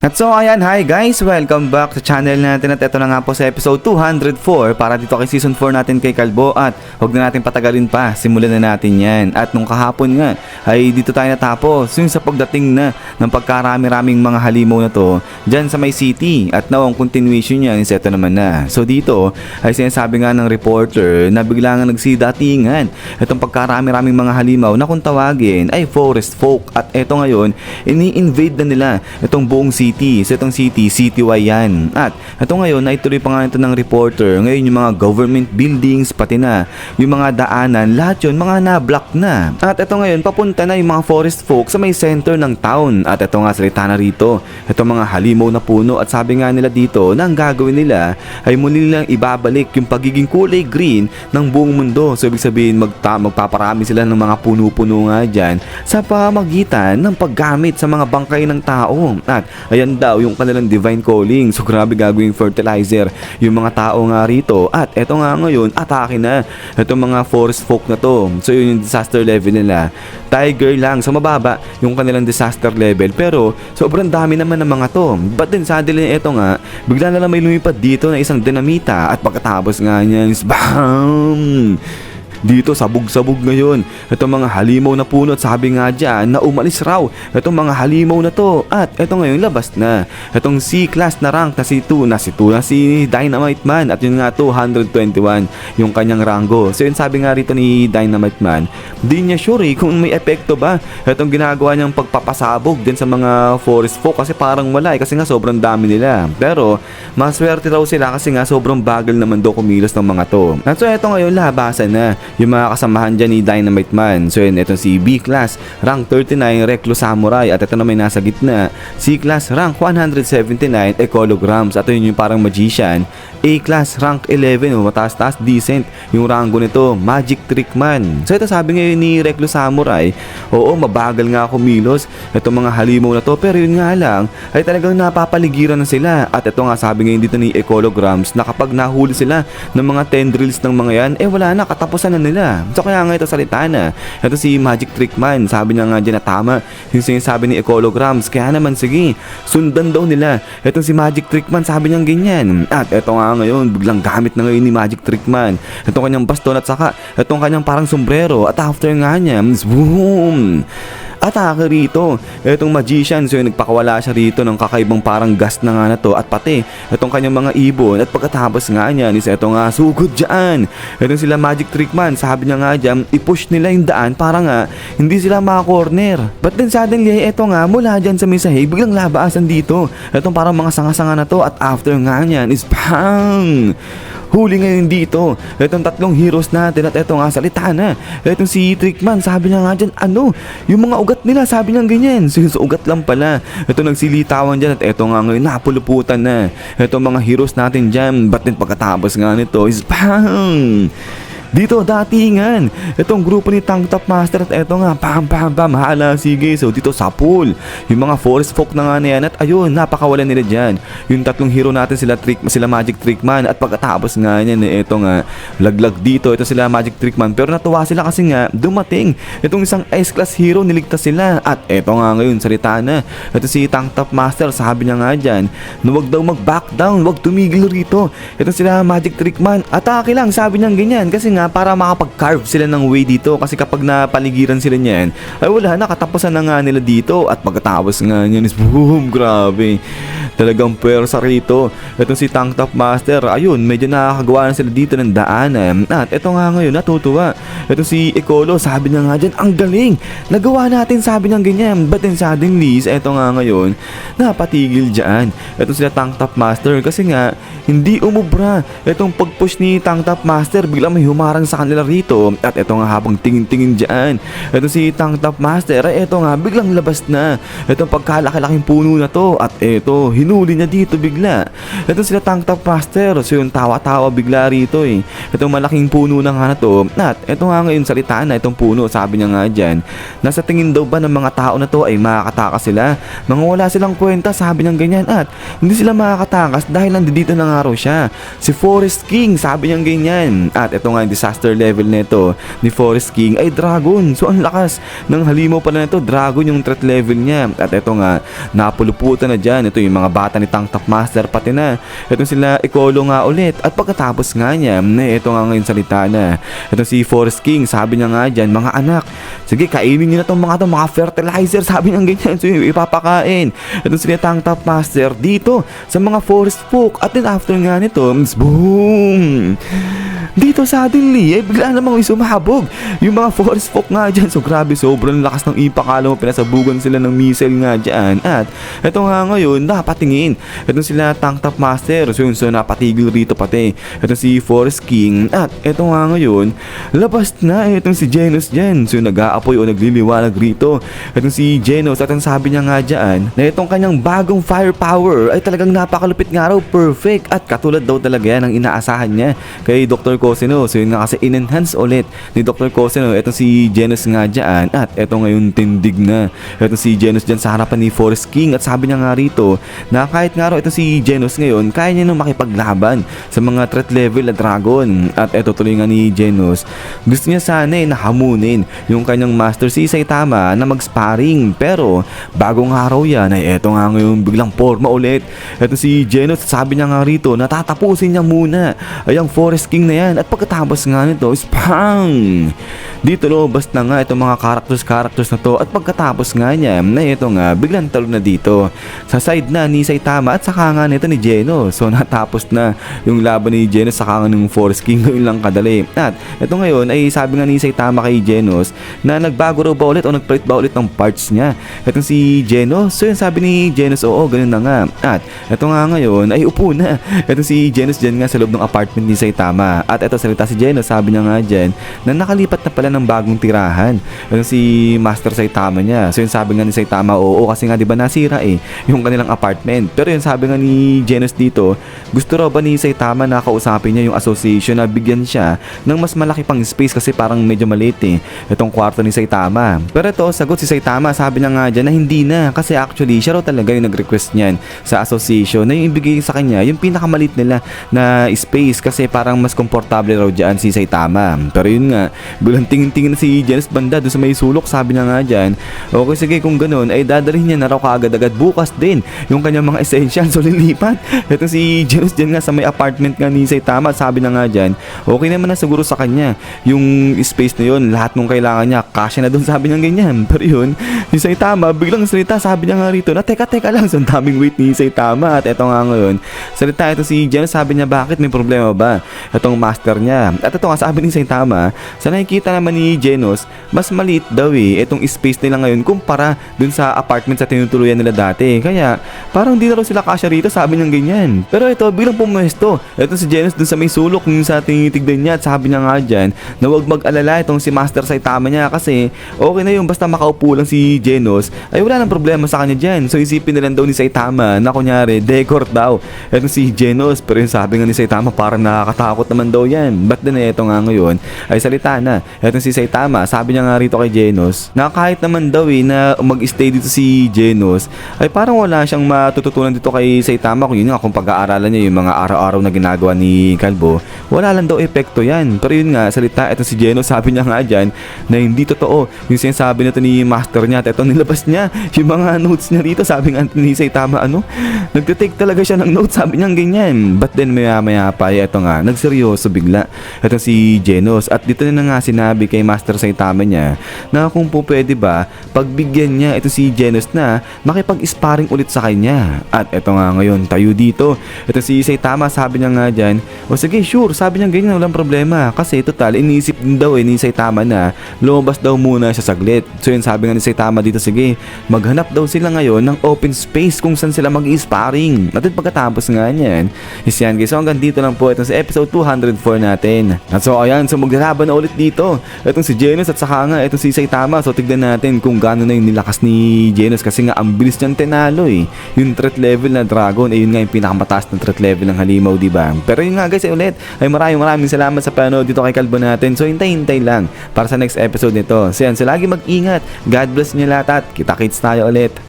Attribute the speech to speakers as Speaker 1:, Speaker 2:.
Speaker 1: At so ayan, hi guys! Welcome back sa channel natin at ito na nga po sa episode 204 para dito kay season 4 natin kay Kalbo at huwag na natin patagalin pa, simulan na natin yan. At nung kahapon nga ay dito tayo natapos yung sa pagdating na ng pagkarami-raming mga halimaw na to dyan sa may city at now ang continuation niya is ito naman na. So dito ay sinasabi nga ng reporter na bigla nga nagsidatingan itong pagkarami-raming mga halimaw na kung tawagin ay forest folk at ito ngayon ini-invade na nila itong buong city. So itong city-wide yan. At ito ngayon ay tuloy pa nga ito ng reporter. Ngayon yung mga government buildings pati na yung mga daanan, lahat yun mga na-block na. At ito ngayon papunta na yung mga forest folk sa may center ng town. At ito nga salita na rito. Ito mga halimaw na puno at sabi nga nila dito na ang gagawin nila ay muli nilang ibabalik yung pagiging kulay green ng buong mundo. So ibig sabihin magpaparami sila ng mga puno-puno nga dyan sa pamagitan ng paggamit sa mga bangkay ng tao. At ayan daw yung kanilang divine calling. So grabe gagawing fertilizer yung mga tao nga rito. At eto nga ngayon, atake na itong mga forest folk na to. So yun yung disaster level nila. Tiger lang. So mababa yung kanilang disaster level. Pero sobrang dami naman ng mga to. But then suddenly eto nga, bigla na lang may lumipad dito na isang dinamita. At pagkatapos nga niyan is BAM! Dito sabog-sabog ngayon itong mga halimaw na puno at sabi nga dyan na umalis raw itong mga halimaw na to at ito ngayon labas na itong C-class na rank na si Dynamite Man at yun nga 221 yung kanyang rango. So yun sabi nga rito ni Dynamite Man, di niya sure kung may epekto ba itong ginagawa niyang pagpapasabog din sa mga forest folk kasi parang wala kasi nga sobrang dami nila. Pero maswerte raw sila kasi nga sobrang bagal naman daw kumilos ng mga to. At so ito ngayon labasan na yung mga kasamahan dyan ni Dynamite Man. So yun, ito si B-Class, rank 39, Reckless Samurai. At ito na may nasa gitna, C-Class, rank 179, Ecolograms. At yun yung parang Magician. A-Class, rank 11, mataas-taas, decent yung rango nito, Magic Trick Man. So ito sabi ngayon ni Reckless Samurai, oo, mabagal nga kumilos itong mga halimaw na to. Pero yun nga lang, ay talagang napapaligiran na sila. At ito nga sabi ngayon dito ni Ecolograms, na kapag nahuli sila ng mga tendrils ng mga yan, wala na, katapusan na nila. So kaya nga ito salita na. Ito si Magic Trick Man, sabi niya nga dyan na tama yung sinasabi ni Ecolograms. Kaya naman sige, sundan daw nila. Ito si Magic Trick Man, sabi niya ganyan. At ito nga ngayon, biglang gamit na ngayon ni Magic Trick Man itong kanyang baston at saka itong kanyang parang sombrero. At after nga niya, boom! Atake rito itong Magician. So yun, nagpakawala siya rito ng kakaibang parang gas na nga na to at pati itong kanyang mga ibon. At pagkatapos nga niyan is ito nga sugod dyan itong sila Magic Trick Man, sabi niya nga dyan i-push nila yung daan para nga hindi sila maka-corner. But then suddenly ito nga mula dyan sa may sahig biglang labasan dito itong parang mga sanga-sanga na to at after nga niyan is bang! Huli ngayon dito itong tatlong heroes natin at ito nga salita na itong si Trickman, sabi niya nga dyan yung mga ugat nila, sabi niya ganyan. So ugat lang pala ito nagsilitawan dyan at ito nga ngayon napuluputan na itong mga heroes natin dyan. But then pagkatapos nga nito is bang! Dito datingan itong grupo ni Tank Top Master at eto nga pam hala sige. So dito sa pool yung mga forest folk na nga na yan at ayun napakawalan nila dyan yung tatlong hero natin, sila Magic Trick Man. At pagkatapos nga yan eto nga laglag dito ito sila Magic Trick Man. Pero natuwa sila kasi nga dumating itong isang S-class hero, niligtas sila. At eto nga ngayon salita na ito si Tank Top Master, sabi niya nga dyan na wag daw mag-back down, wag tumigil rito ito sila Magic Trick Man. Atake lang, sabi niya ganyan kasi nga para makapag-carve sila ng way dito kasi kapag napaligiran sila niyan ay wala na, katapusan na nga nila dito. At pagkatapos nga niyan is boom, grabe talagang pwersa rito itong si Tank Top Master. Ayun, medyo nakakagawa na sila dito ng daanan. At ito nga ngayon natutuwa itong si Ecolo, sabi niya nga dyan ang galing nagawa natin, sabi niya ganyan. But then suddenly ito nga ngayon napatigil dyan itong sila Tank Top Master kasi nga hindi umubra itong pag-push ni Tank Top Master. Biglang may humarang sa kanila rito at ito nga habang tingin-tingin dyan ito si Tank Top Master ay ito nga biglang labas na itong pagkalaki-laking puno na to at ito hinuli niya dito bigla. Ito sila Tank Top Master. So yung tawa-tawa bigla rito eh. Itong malaking puno na nga na to. At ito nga ngayon salita na itong puno. Sabi niya nga dyan, nasa tingin daw ba ng mga tao na to ay makakatakas sila? Mga wala silang kwenta, sabi niya ganyan. At hindi sila makakatakas dahil nandito na nga raw siya. Si Forest King, sabi niya ganyan. At ito nga yung disaster level nito ni Forest King ay dragon. So ang lakas ng halimaw pala nito, dragon yung threat level niya. At ito nga, napuluputan na dyan. Ito yung mga bata ni Tank Top Master pati na. Ito sila Ikolo nga ulit. At pagkatapos nga niya, ito nga ngayon salita na. Ito si Forest King, sabi niya nga dyan, mga anak, sige kainin niyo na itong mga fertilizer, sabi niya ganyan. So ipapakain. Ito sila Tank Top Master dito sa mga forest folk. At then after nga nito, boom! Dito suddenly, bigla namang may sumabog yung mga forest folk nga dyan. So grabe, sobrang lakas ng impact. Alam mo, pinasabugan sila ng missile nga dyan. At ito nga ngayon, napatingin. Ito sila Tank Top Master. So yun, so napatigil rito pati. Ito si Forest King. At ito nga ngayon, labas na itong si Genos dyan. So nag-aapoy o nagliliwanag rito. Ito si Genos. At ang sabi niya nga dyan, na itong kanyang bagong firepower ay talagang napakalupit nga raw, perfect. At katulad daw talaga yan ang inaasahan niya kay Dr. Coseno. So yun nga kasi in-enhance ulit ni Dr. Coseno itong si Genos nga dyan. At eto ngayon tindig na itong si Genos dyan sa harapan ni Forest King. At sabi niya nga rito na kahit nga raw itong si Genos ngayon, kaya niya nung makipaglaban sa mga threat level na dragon. At eto tuloy nga ni Genos, gusto niya sana nahamunin yung kanyang master si Saitama na mag-sparring. Pero bagong araw yan ay eto nga ngayon biglang forma ulit. Eto si Genos, sabi niya nga rito na tatapusin niya muna ay ang Forest King na yan. At pagkatapos nga nito, spang! Dito lumabas na nga itong mga characters na to. At pagkatapos nga niya, na ito nga, biglang talo na dito sa side na ni Saitama at saka nga nito ni Genos. So natapos na yung laban ni Genos saka nga ng Forest King, ngayon lang kadali. At ito ngayon ay sabi nga ni Saitama kay Genos na nagbago raw ba ulit o nagpalit ba ulit ng parts niya itong si Genos. So yun sabi ni Genos, oo, ganun na nga. At ito nga ngayon ay upo na itong si Genos dyan nga sa loob ng apartment ni Saitama. At ito salita si Genos, sabi niya nga dyan na nakalipat na pala ng bagong tirahan itong si Master Saitama niya. So yun sabi nga ni Saitama, oo, kasi nga diba nasira yung kanilang apartment. Pero yun sabi nga ni Genos dito, gusto raw ba ni Saitama na kausapin niya yung association na bigyan siya ng mas malaki pang space kasi parang medyo maliit itong kwarto ni Saitama. Pero ito, sagot si Saitama, sabi niya nga dyan na hindi na, kasi actually siya raw talaga yung nag-request niyan sa association na yung ibigay sa kanya yung pinakamalit nila na space kasi parang mas komportable raw dyan si Saitama. Pero yun nga, bilang tingin-tingin na si Genos banda doon sa may sulok, sabi niya nga dyan, okay sige kung ganun ay dadalhin niya na raw kaagad-agad bukas din yung kanyang mga essentials. So lilipat ito si Genos dyan nga sa may apartment nga ni Saitama. Sabi na nga dyan, okay naman na siguro sa kanya yung space na yun, lahat nung kailangan niya kasya na doon, sabi niya ganyan. Pero yun, si Saitama biglang salita, sabi niya nga rito na teka lang, so daming wait ni Saitama. At eto nga ngayon, salita ito si Genos, sabi niya bakit, may problema ba itong master niya. At ito nga sabi ni Saitama, sa nakikita naman ni Genos, mas maliit daw itong space nila ngayon kumpara dun sa apartment sa tinutuluyan nila dati. Kaya parang hindi na raw sila kasya rito, sabi niya ganyan. Pero ito, bilang pumuesto ito si Genos dun sa may sulok yung sa tinitignan niya. At sabi niya nga dyan na huwag mag-alala itong si Master Saitama niya kasi okay na yung basta makaupo lang si Genos ay wala nang problema sa kanya dyan. So isipin na lang daw ni Saitama na kunyari decor daw itong si Genos. Pero yung sabi nga ni Saitama parang nakakatakot naman daw yan. But then ito nga ngayon ay salita na itong si Saitama, sabi niya nga rito kay Genos na kahit naman daw na mag-stay dito si Genos ay parang wala siyang matututunan dito kay Saitama kung yun nga, kung pag-aaralan niya yung mga araw-araw na ginagawa ni Kalbo, wala lang daw epekto yan. Pero yun nga, salita itong si Genos, sabi niya nga dyan na hindi totoo yung sinasabi nito ni master niya. At ito nilabas niya yung mga notes niya rito, sabi nga ni Saitama nagtitake talaga siya ng notes, sabi niya ganyan. But then maya pa ito nga, nagseryoso bigla itong si Genos. At dito na nga sinabi kay Master Saitama niya na kung po pwede ba pagbigyan niya ito si Genos na makipag-sparring ulit sa kanya. At ito nga ngayon, tayo dito ito si Saitama, sabi niya nga dyan, o sige sure, sabi niya ganyan, walang problema. Kasi total, iniisip din daw ni Saitama na lumabas daw muna siya saglit. So yun, sabi nga ni Saitama dito, sige, maghanap daw sila ngayon ng open space kung saan sila mag-sparring. At pagkatapos nga niyan, is yan guys. So hanggang dito lang po ito sa episode 204 204 natin. At so ayan, so maglalaban na ulit dito. Itong si Genos at saka nga itong si Saitama. So tignan natin kung gaano na yung nilakas ni Genos kasi nga ang bilis niyang tenalo eh. Yung threat level na dragon ay yun nga yung pinakamataas na threat level ng halimaw, diba? Pero yun nga guys, ulit ay maraming salamat sa panood dito kay Kalbo natin. So hintay lang para sa next episode nito. So yan, so lagi mag-ingat. God bless niyo lahat at kita-kits tayo ulit.